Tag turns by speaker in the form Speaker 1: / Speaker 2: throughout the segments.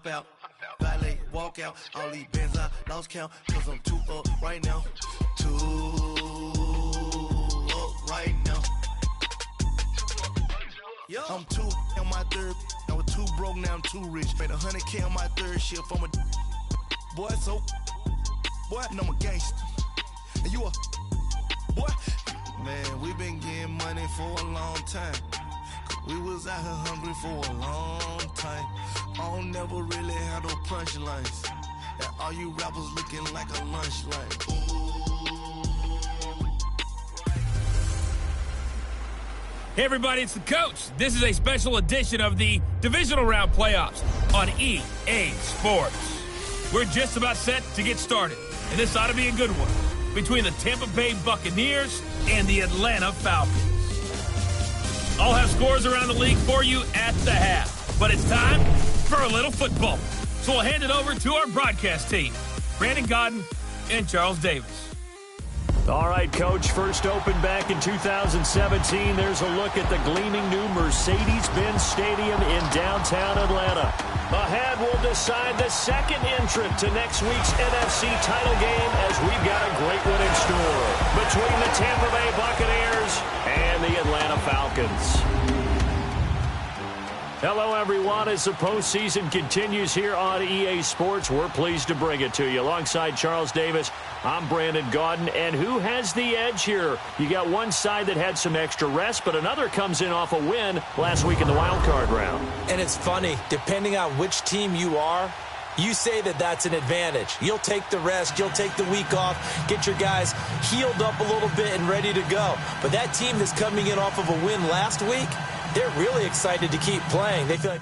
Speaker 1: Out, valet, walk out, all these bands I lost count, cause I'm too up right now, too up right now. I'm too on my third, I was too broke, now I'm too rich, made 100K on my third shift, I'm a boy, so, boy, and I'm a gangster, and you a, boy, man, we been getting money for a long time. We was out here hungry for a long time. I don't never really have no punchlines. And all you rappers looking like a lunch line.
Speaker 2: Hey everybody, it's the coach. This is a special edition of the Divisional Round playoffs on EA Sports. We're just about set to get started, and this ought to be a good one, between the Tampa Bay Buccaneers and the Atlanta Falcons. I'll have scores around the league for you at the half. But it's time for a little football. So we'll hand it over to our broadcast team, Brandon Godden and Charles Davis.
Speaker 3: All right, Coach, first opened back in 2017. There's a look at the gleaming new Mercedes-Benz Stadium in downtown Atlanta. Ahead, we'll decide the second entrant to next week's NFC title game as we've got a great one in store between the Tampa Bay Buccaneers and the Atlanta Falcons. Hello, everyone. As the postseason continues here on EA Sports, we're pleased to bring it to you. Alongside Charles Davis, I'm Brandon Gaudin. And who has the edge here? You got one side that had some extra rest, but another comes in off a win last week in the wild card round.
Speaker 4: And it's funny, depending on which team you are, you say that that's an advantage. You'll take the rest, you'll take the week off, get your guys healed up a little bit and ready to go. But that team that's coming in off of a win last week, they're really excited to keep playing. They feel like...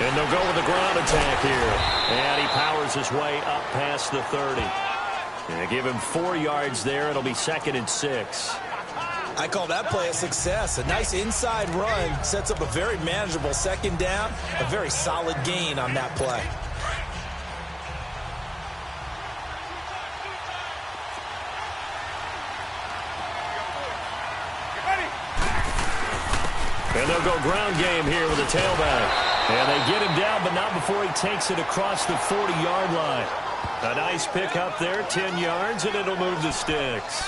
Speaker 3: And they'll go with the ground attack here. And he powers his way up past the 30. And they give him 4 yards there. It'll be 2nd and 6.
Speaker 4: I call that play a success. A nice inside run sets up a very manageable second down. A very solid gain on that play.
Speaker 3: And they'll go ground game here with a tailback. And they get him down, but not before he takes it across the 40-yard line. A nice pickup there, 10 yards, and it'll move the sticks.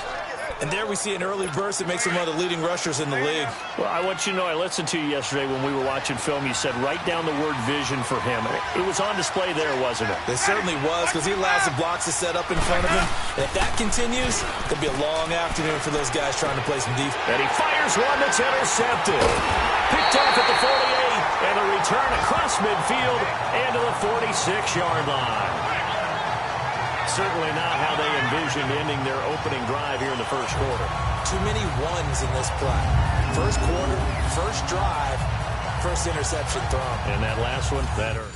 Speaker 4: And there we see an early burst that makes him one of the leading rushers in the league.
Speaker 3: Well, I want you to know, I listened to you yesterday when we were watching film. You said write down the word vision for him. It was on display there, wasn't it?
Speaker 4: It certainly was, because he allows the blocks to set up in front of him. And if that continues, it'll be a long afternoon for those guys trying to play some defense.
Speaker 3: And he fires one that's intercepted. Picked off at the 48, and a return across midfield and to the 46-yard line. Certainly not how they envisioned ending their opening drive here in the first quarter.
Speaker 4: Too many ones in this play. First quarter, first drive, first interception thrown.
Speaker 3: And that last one, that hurt.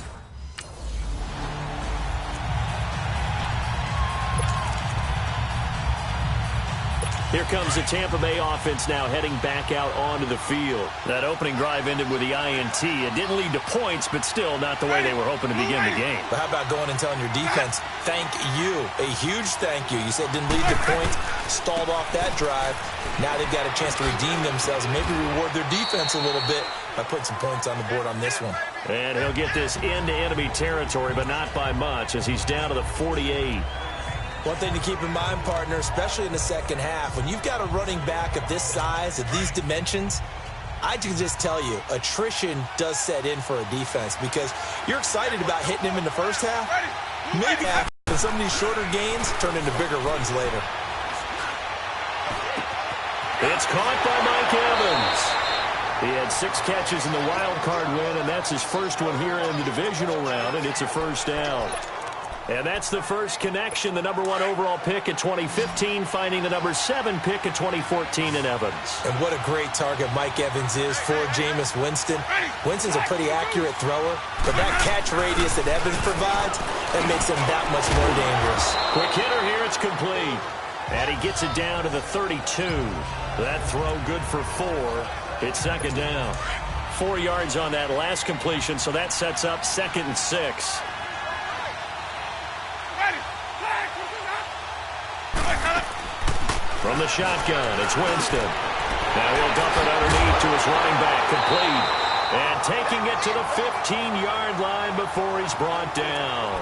Speaker 3: Here comes the Tampa Bay offense now heading back out onto the field. That opening drive ended with the INT. It didn't lead to points, but still not the way they were hoping to begin the game.
Speaker 4: But how about going and telling your defense, thank you, a huge thank you. You said it didn't lead to points, stalled off that drive. Now they've got a chance to redeem themselves and maybe reward their defense a little bit by putting some points on the board on this one.
Speaker 3: And he'll get this into enemy territory, but not by much as he's down to the 48.
Speaker 4: One thing to keep in mind, partner, especially in the second half, when you've got a running back of this size, of these dimensions, I can just tell you, attrition does set in for a defense because you're excited about hitting him in the first half. Maybe some of these shorter gains turn into bigger runs later.
Speaker 3: It's caught by Mike Evans. He had 6 catches in the wild card win, and that's his first one here in the divisional round, and it's a first down. And that's the first connection, the number 1 overall pick in 2015, finding the number 7 pick in 2014 in Evans.
Speaker 4: And what a great target Mike Evans is for Jameis Winston. Winston's a pretty accurate thrower, but that catch radius that Evans provides, that makes him that much more dangerous.
Speaker 3: Quick hitter here, it's complete. And he gets it down to the 32. That throw good for 4. It's second down. 4 yards on that last completion, so that sets up 2nd and 6. From the shotgun, it's Winston. Now he'll dump it underneath to his running back, complete. And taking it to the 15-yard line before he's brought down.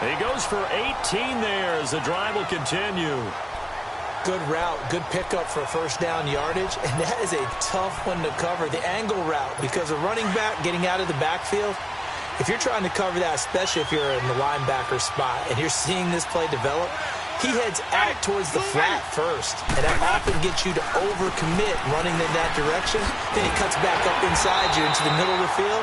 Speaker 3: He goes for 18 there as the drive will continue.
Speaker 4: Good route, good pickup for first down yardage, and that is a tough one to cover, the angle route, because a running back getting out of the backfield, if you're trying to cover that, especially if you're in the linebacker spot and you're seeing this play develop, he heads out towards the flat first, and that often gets you to overcommit running in that direction. Then he cuts back up inside you into the middle of the field.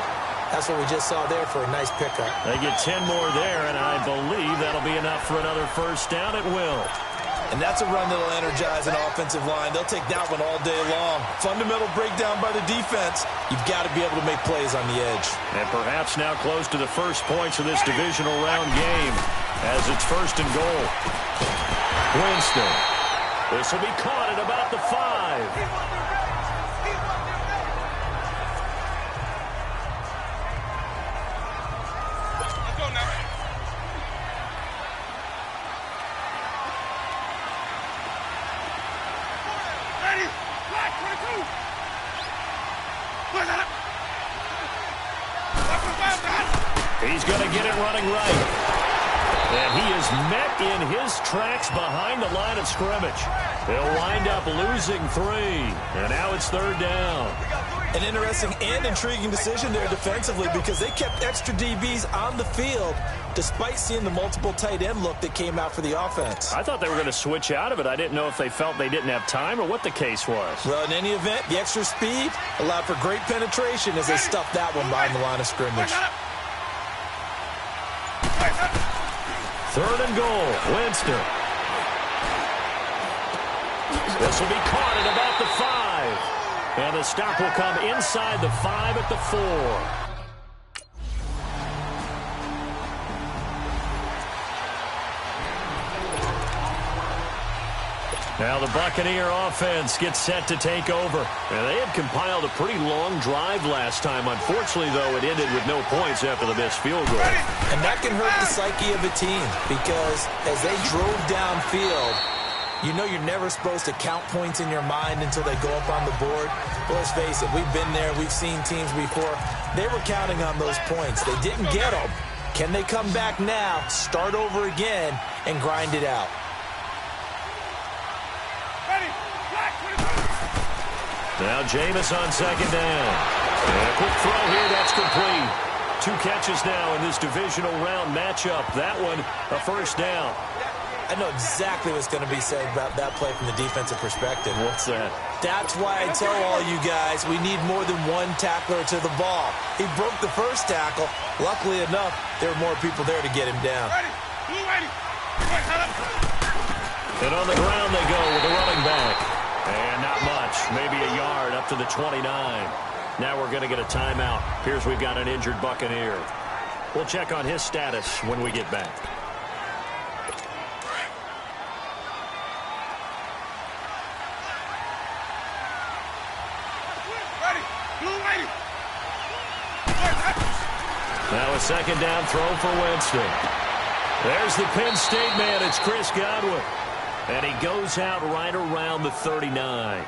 Speaker 4: That's what we just saw there for a nice pickup.
Speaker 3: They get 10 more there, and I believe that'll be enough for another first down. It will.
Speaker 4: And that's a run that'll energize an offensive line. They'll take that one all day long. Fundamental breakdown by the defense. You've got to be able to make plays on the edge.
Speaker 3: And perhaps now close to the first points of this divisional round game as it's 1st and goal. Winston. This will be caught at about the 5. He's going to get it running right. And he is met in his tracks behind the line of scrimmage. They'll wind up losing 3. And now it's 3rd down.
Speaker 4: An interesting and intriguing decision there defensively because they kept extra DBs on the field despite seeing the multiple tight end look that came out for the offense.
Speaker 3: I thought they were going to switch out of it. I didn't know if they felt they didn't have time or what the case was.
Speaker 4: Well, in any event, the extra speed allowed for great penetration as they stuffed that one behind the line of scrimmage.
Speaker 3: 3rd and goal, Winston. This will be caught at about the 5. And the stop will come inside the 5 at the 4. Now the Buccaneer offense gets set to take over. And they had compiled a pretty long drive last time. Unfortunately, though, it ended with no points after the missed field goal.
Speaker 4: And that can hurt the psyche of a team because as they drove downfield, you know you're never supposed to count points in your mind until they go up on the board. But let's face it, we've been there. We've seen teams before. They were counting on those points. They didn't get them. Can they come back now, start over again, and grind it out?
Speaker 3: Now Jameis on 2nd down. And a quick throw here, that's complete. 2 catches now in this divisional round matchup. That one, a first down.
Speaker 4: I know exactly what's going to be said about that play from the defensive perspective.
Speaker 3: What's that?
Speaker 4: That's why I tell all you guys we need more than one tackler to the ball. He broke the first tackle. Luckily enough, there were more people there to get him down.
Speaker 3: And on the ground they go with the running back. And not much, maybe a yard up to the 29. Now we're going to get a timeout. Here's we've got an injured Buccaneer. We'll check on his status when we get back. Now a 2nd down throw for Winston. There's the Penn State man. It's Chris Godwin. And he goes out right around the 39.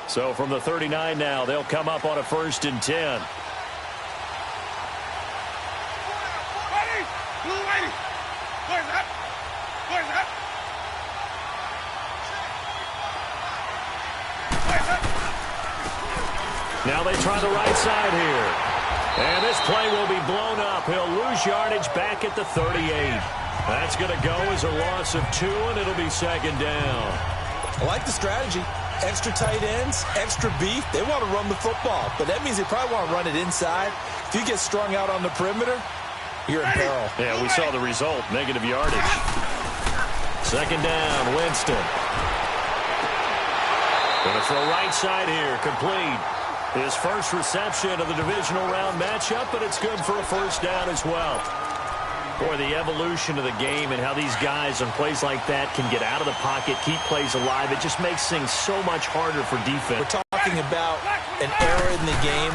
Speaker 3: So from the 39 now, they'll come up on a 1st and 10. Now they try the right side here. And this play will be blown up. He'll lose yardage back at the 38. That's going to go as a loss of 2, and it'll be second down.
Speaker 4: I like the strategy. Extra tight ends, extra beef. They want to run the football, but that means they probably want to run it inside. If you get strung out on the perimeter, you're in peril.
Speaker 3: Yeah, we saw the result, negative yardage. Second down, Winston. Going to throw right side here, complete. His first reception of the divisional round matchup, but it's good for a first down as well. Boy, the evolution of the game and how these guys on plays like that can get out of the pocket, keep plays alive, it just makes things so much harder for defense.
Speaker 4: We're talking about an era in the game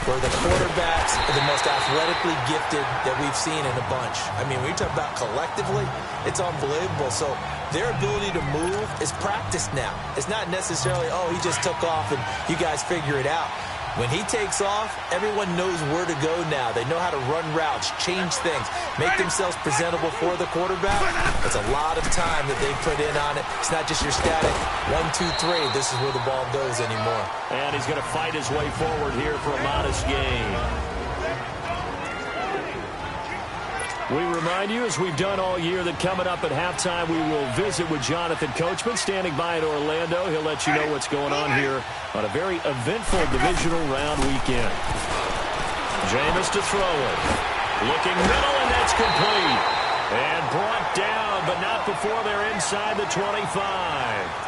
Speaker 4: where the quarterbacks are the most athletically gifted that we've seen in a bunch. I mean, when you talk about collectively, it's unbelievable. So their ability to move is practiced now. It's not necessarily, oh, he just took off and you guys figure it out. When he takes off, everyone knows where to go now. They know how to run routes, change things, make themselves presentable for the quarterback. It's a lot of time that they put in on it. It's not just your static 1, 2, 3. This is where the ball goes anymore.
Speaker 3: And he's going to fight his way forward here for a modest gain. We remind you, as we've done all year, that coming up at halftime, we will visit with Jonathan Coachman standing by in Orlando. He'll let you know what's going on here on a very eventful divisional round weekend. Jameis to throw it. Looking middle, and that's complete. And brought down, but not before they're inside the 25.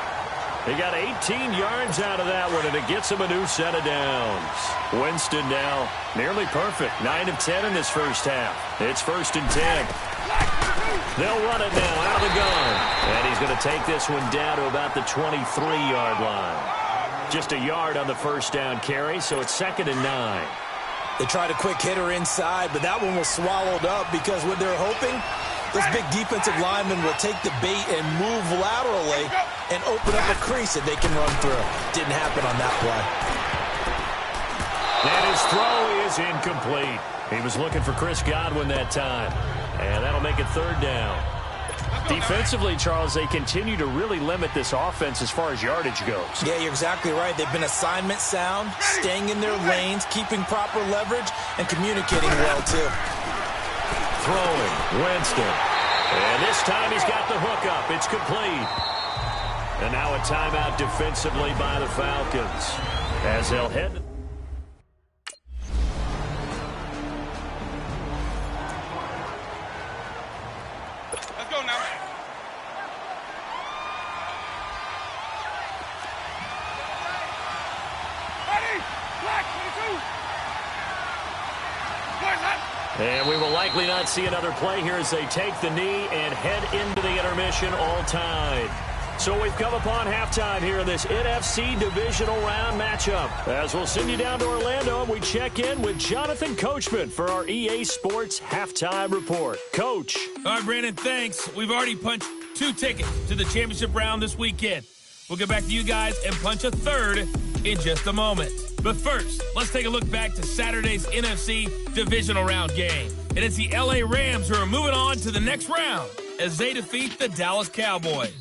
Speaker 3: They got 18 yards out of that one, and it gets him a new set of downs. Winston now nearly perfect. 9 of 10 in this first half. It's 1st and 10. They'll run it now out of the gun. And he's going to take this one down to about the 23-yard line. Just a yard on the first down carry, so it's 2nd and 9.
Speaker 4: They tried a quick hitter inside, but that one was swallowed up because what they're hoping, those big defensive linemen will take the bait and move laterally and open up a crease that they can run through. Didn't happen on that play.
Speaker 3: And his throw is incomplete. He was looking for Chris Godwin that time. And that'll make it 3rd down. Defensively, Charles, they continue to really limit this offense as far as yardage goes.
Speaker 4: Yeah, you're exactly right. They've been assignment sound, staying in their lanes, keeping proper leverage, and communicating well, too.
Speaker 3: Throwing, Winston. And this time he's got the hook up. It's complete. And now a timeout defensively by the Falcons as they'll head.
Speaker 1: Let's go now. Ready? Black 22.
Speaker 3: And we will likely not see another play here as they take the knee and head into the intermission all tied. So we've come upon halftime here in this NFC Divisional Round matchup. As we'll send you down to Orlando, and we check in with Jonathan Coachman for our EA Sports Halftime Report. Coach.
Speaker 2: All right, Brandon, thanks. We've already punched 2 tickets to the championship round this weekend. We'll get back to you guys and punch a 3rd in just a moment. But first, let's take a look back to Saturday's NFC Divisional Round game. And it's the LA Rams who are moving on to the next round as they defeat the Dallas Cowboys.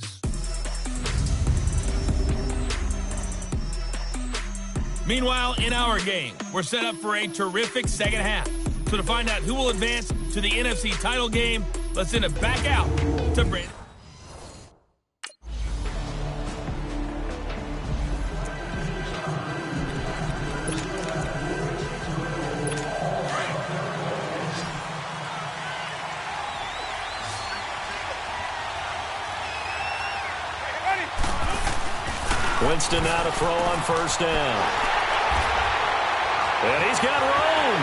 Speaker 2: Meanwhile, in our game, we're set up for a terrific second half. So to find out who will advance to the NFC title game, let's send it back out to Brandon.
Speaker 3: Winston now to throw on 1st down. And he's got room.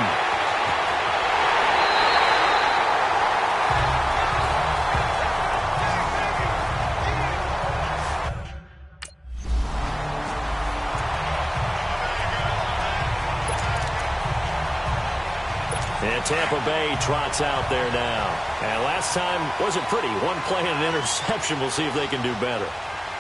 Speaker 3: And Tampa Bay trots out there now. And last time wasn't pretty. 1 play and an interception. We'll see if they can do better.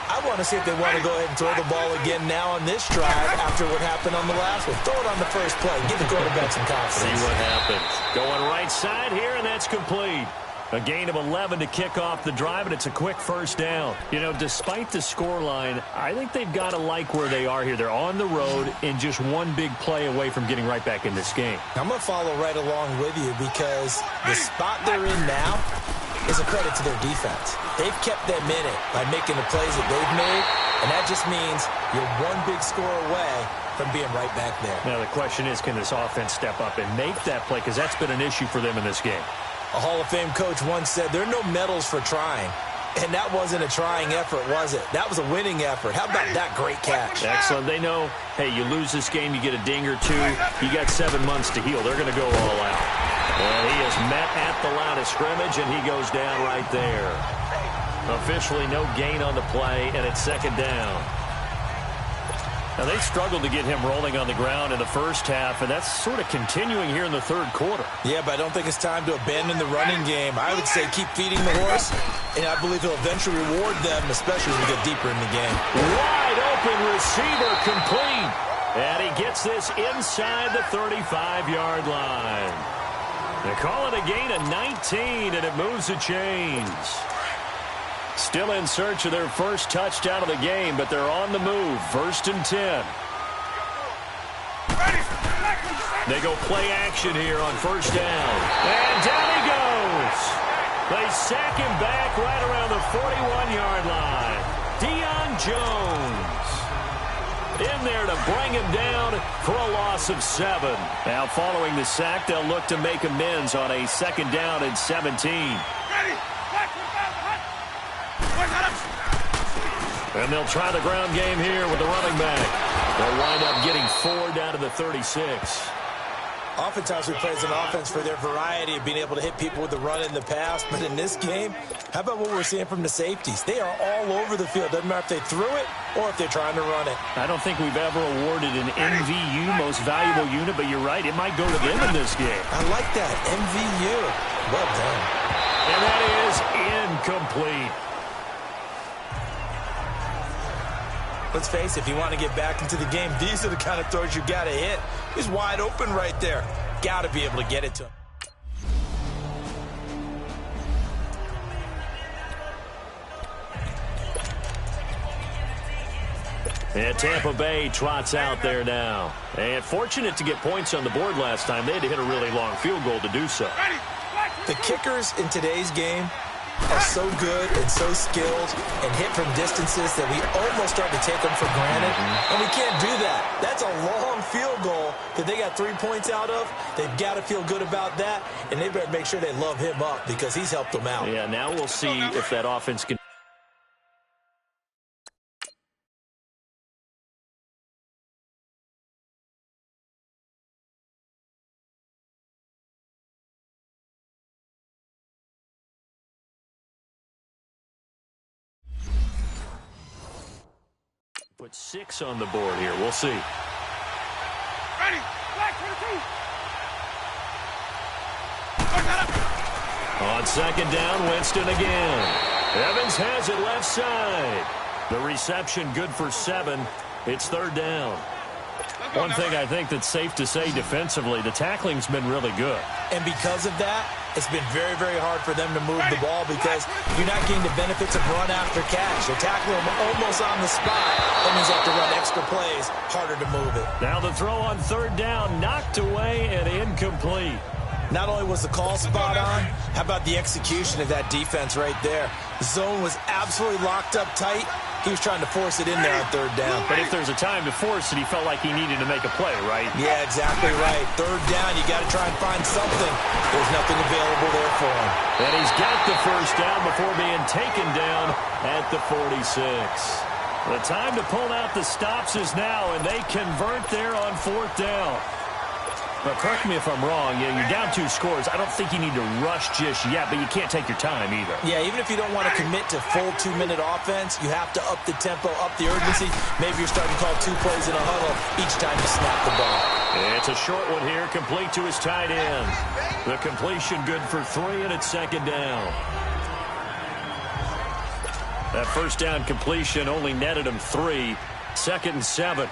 Speaker 4: I want to see if they want to go ahead and throw the ball again now on this drive after what happened on the last one. Throw it on the first play. Give the quarterback some confidence.
Speaker 3: See what happens. Going right side here, and that's complete. A gain of 11 to kick off the drive, and it's a quick first down. You know, despite the scoreline, I think they've got to like where they are here. They're on the road and just one big play away from getting right back in this game.
Speaker 4: I'm going to follow right along with you because the spot they're in now is a credit to their defense. They've kept them in it by making the plays that they've made, and that just means you're one big score away from being right back there.
Speaker 3: Now the question is, can this offense step up and make that play? Because that's been an issue for them in this game.
Speaker 4: A Hall of Fame coach once said, there are no medals for trying. And that wasn't a trying effort, was it? That was a winning effort. How about that great catch?
Speaker 3: Excellent. They know, hey, you lose this game, you get a ding or two. You got 7 months to heal. They're going to go all out. And he is met at the line of scrimmage, and he goes down right there. Officially no gain on the play, and it's second down. Now, they struggled to get him rolling on the ground in the first half, and that's sort of continuing here in the third quarter.
Speaker 4: Yeah, but I don't think it's time to abandon the running game. I would say keep feeding the horse, and I believe he'll eventually reward them, especially as we get deeper in the game.
Speaker 3: Wide open receiver complete, and he gets this inside the 35-yard line. They call it a gain of 19, and it moves the chains. Still in search of their first touchdown of the game, but they're on the move. 1st and 10. They go play action here on first down. And down he goes. They sack him back right around the 41-yard line. Deion Jones in there to bring him down for a loss of 7. Now following the sack, they'll look to make amends on a 2nd down and 17. And they'll try the ground game here with the running back. They'll wind up getting 4 down to the 36.
Speaker 4: Oftentimes we play as an offense for their variety of being able to hit people with the run in the past. But in this game, how about what we're seeing from the safeties? They are all over the field. Doesn't matter if they threw it or if they're trying to run it.
Speaker 3: I don't think we've ever awarded an MVU, most valuable unit, but you're right. It might go to them in this game.
Speaker 4: I like that. MVU. Well done.
Speaker 3: And that is incomplete.
Speaker 4: Let's face it, if you want to get back into the game, these are the kind of throws you got to hit. He's wide open right there. Got to be able to get it to him.
Speaker 3: And Tampa Bay trots out there now. And fortunate to get points on the board last time. They had to hit a really long field goal to do so.
Speaker 4: The kickers in today's game are so good and so skilled and hit from distances that we almost start to take them for granted. And we can't do that. That's a long field goal that they got 3 points out of. They've got to feel good about that, and they better make sure they love him up because he's helped them out.
Speaker 3: Yeah, now we'll see if that offense can. Put 6 on the board here. We'll see.
Speaker 2: Ready. Black 22.
Speaker 3: On 2nd down, Winston again. Evans has it left side. The reception good for 7. It's 3rd down. One thing I think that's safe to say defensively, the tackling's been really good.
Speaker 4: And because of that, it's been very, very hard for them to move the ball because you're not getting the benefits of run after catch. They're tackling them almost on the spot. That means they have to run extra plays, harder to move it.
Speaker 3: Now the throw on 3rd down, knocked away and incomplete.
Speaker 4: Not only was the call spot on, how about the execution of that defense right there? The zone was absolutely locked up tight. He was trying to force it in there on 3rd down.
Speaker 3: But if there's a time to force it, he felt like he needed to make a play, right?
Speaker 4: Yeah, exactly right. 3rd down, you got to try and find something. There's nothing available there for him.
Speaker 3: And he's got the 1st down before being taken down at the 46. The time to pull out the stops is now, and they convert there on 4th down. But correct me if I'm wrong, you're down 2 scores. I don't think you need to rush just yet, but you can't take your time either.
Speaker 4: Yeah, even if you don't want to commit to full 2-minute offense, you have to up the tempo, up the urgency. Maybe you're starting to call 2 plays in a huddle each time you snap the ball.
Speaker 3: It's a short one here, complete to his tight end. The completion good for 3, and it's 2nd down. That 1st down completion only netted him 3. 2nd and 7.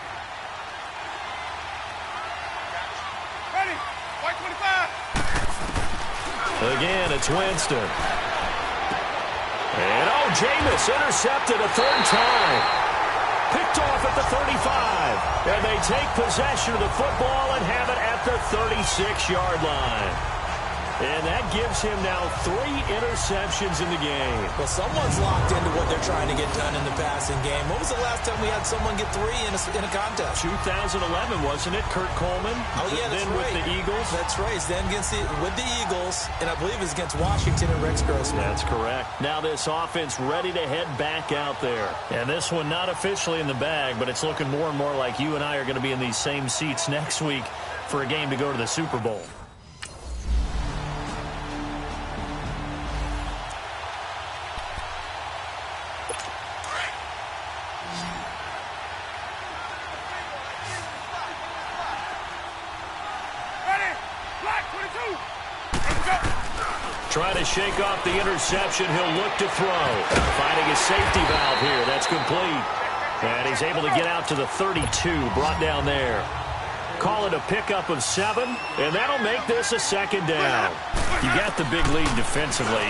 Speaker 3: Again, it's Winston. And, oh, Jameis intercepted a third time. Picked off at the 35. And they take possession of the football and have it at the 36-yard line. And that gives him now 3 interceptions in the game.
Speaker 4: Well, someone's locked into what they're trying to get done in the passing game. When was the last time we had someone get 3 in a contest?
Speaker 3: 2011, wasn't it? Kurt Coleman.
Speaker 4: Oh, yeah, that's
Speaker 3: then
Speaker 4: right.
Speaker 3: With the Eagles.
Speaker 4: That's right. Then with the Eagles, and I believe it's against Washington and Rex Grossman.
Speaker 3: That's correct. Now this offense ready to head back out there. And this one not officially in the bag, but it's looking more and more like you and I are going to be in these same seats next week for a game to go to the Super Bowl. Trying to shake off the interception. He'll look to throw. Finding his safety valve here. That's complete. And he's able to get out to the 32. Brought down there. Call it a pickup of 7. And that'll make this a second down. You got the big lead defensively.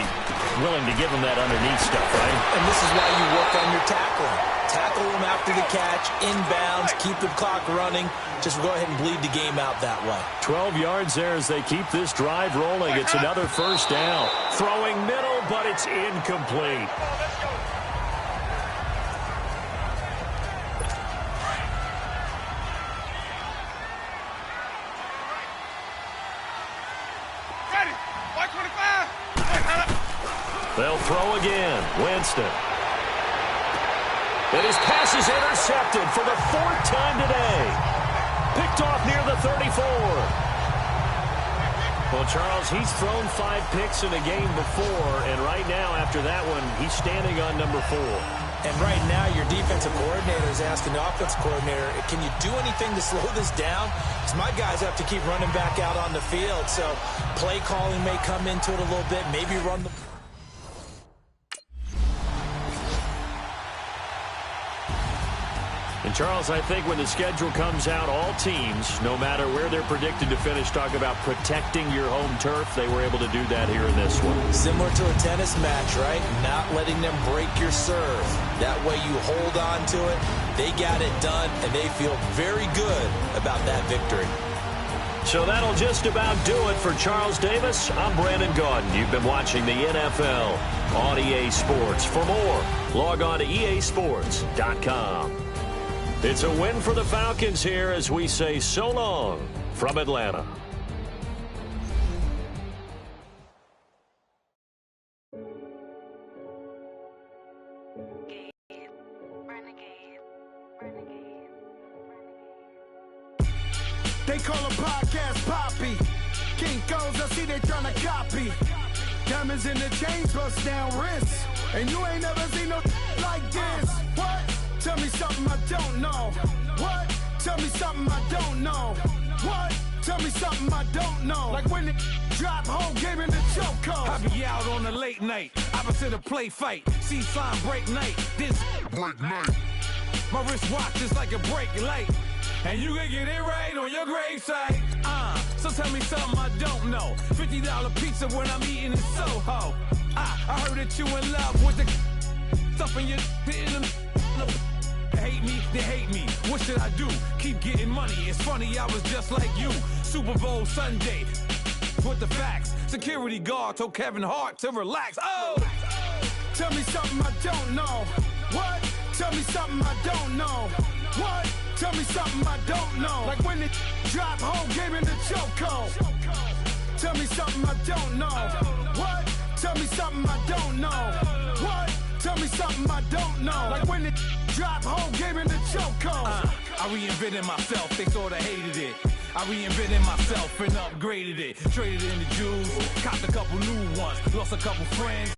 Speaker 3: Willing to give him that underneath stuff, right?
Speaker 4: And this is why you work on your tackling. Tackle him after the catch, inbounds, keep the clock running. Just go ahead and bleed the game out that way.
Speaker 3: 12 yards there as they keep this drive rolling. It's another first down. Throwing middle, but it's incomplete.
Speaker 1: Ready. White 25.
Speaker 3: They'll throw again. Winston. And his pass is intercepted for the 4th time today. Picked off near the 34. Well, Charles, he's thrown 5 picks in a game before, and right now, after that one, he's standing on number 4.
Speaker 4: And right now, your defensive coordinator is asking the offensive coordinator, can you do anything to slow this down? Because my guys have to keep running back out on the field, so play calling may come into it a little bit, maybe run the...
Speaker 3: And, Charles, I think when the schedule comes out, all teams, no matter where they're predicted to finish, talk about protecting your home turf. They were able to do that here in this one.
Speaker 4: Similar to a tennis match, right? Not letting them break your serve. That way you hold on to it. They got it done, and they feel very good about that victory.
Speaker 3: So that'll just about do it for Charles Davis. I'm Brandon Gaudin. You've been watching the NFL on EA Sports. For more, log on to easports.com. It's a win for the Falcons here as we say so long from Atlanta.
Speaker 1: They call a podcast Poppy. Kinkos, I see they tryna copy. Diamonds in the chains, bust down wrists. And you ain't never seen no like this. What? Tell me something I don't know. What? Tell me something I don't know. What? Tell me something I don't know. Like when it drop, whole game in the chokehold. I be out on a late night, opposite a play fight. See sign break night, this break night. My wristwatch is like a brake light. And you can get it right on your gravesite. So tell me something I don't know. $50 pizza when I'm eating in Soho. I heard that you in love with the stuff in your hate me, they hate me. What should I do? Keep getting money. It's funny, I was just like you. Super Bowl Sunday. With the facts. Security guard told Kevin Hart to relax. Oh! Tell me something I don't know. What? Tell me something I don't know. What? Tell me something I don't know. Like when it drop, whole game in the chokehold. Tell me something I don't know. What? Tell me something I don't know. What? Tell me something I don't know. Like when it drop, whole game in the chokehold. I reinvented myself, they sorta hated it. I reinvented myself and upgraded it. Traded in the jewels, copped a couple new ones, lost a couple friends.